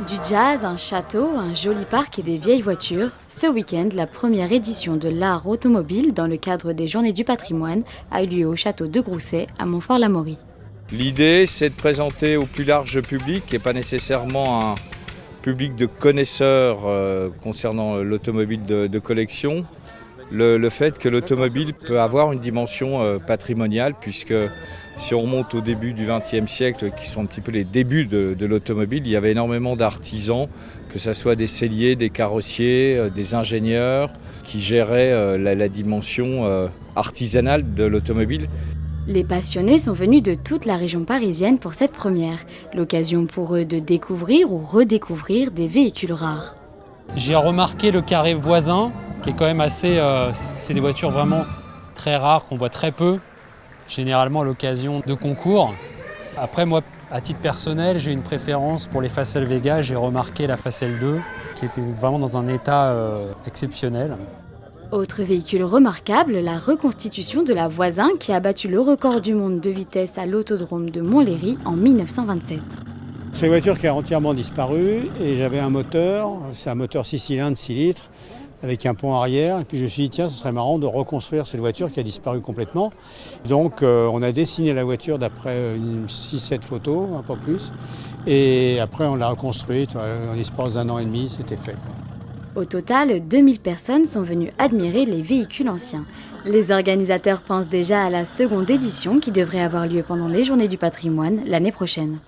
Du jazz, un château, un joli parc et des vieilles voitures. Ce week-end, la première édition de l'art automobile dans le cadre des Journées du patrimoine a eu lieu au château de Grousset à Montfort-l'Amaury. L'idée, c'est de présenter au plus large public et pas nécessairement un public de connaisseurs concernant l'automobile de collection, le fait que l'automobile peut avoir une dimension patrimoniale, puisque si on remonte au début du XXe siècle, qui sont un petit peu les débuts de l'automobile, il y avait énormément d'artisans, que ce soit des selliers, des carrossiers, des ingénieurs, qui géraient la dimension artisanale de l'automobile. Les passionnés sont venus de toute la région parisienne pour cette première, l'occasion pour eux de découvrir ou redécouvrir des véhicules rares. J'ai remarqué le carré voisin, qui est quand même assez... c'est des voitures vraiment très rares, qu'on voit très peu, généralement à l'occasion de concours. Après, moi, à titre personnel, j'ai une préférence pour les Facel Vega. J'ai remarqué la Facel 2, qui était vraiment dans un état exceptionnel. Autre véhicule remarquable, la reconstitution de la Voisin qui a battu le record du monde de vitesse à l'autodrome de Montlhéry en 1927. C'est une voiture qui a entièrement disparu et j'avais un moteur, c'est un moteur 6 cylindres, 6 litres, avec un pont arrière. Et puis je me suis dit, tiens, ce serait marrant de reconstruire cette voiture qui a disparu complètement. Donc on a dessiné la voiture d'après 6-7 photos, un peu plus. Et après on l'a reconstruite en l'espace d'un an et demi, c'était fait. Au total, 2000 personnes sont venues admirer les véhicules anciens. Les organisateurs pensent déjà à la seconde édition qui devrait avoir lieu pendant les Journées du patrimoine l'année prochaine.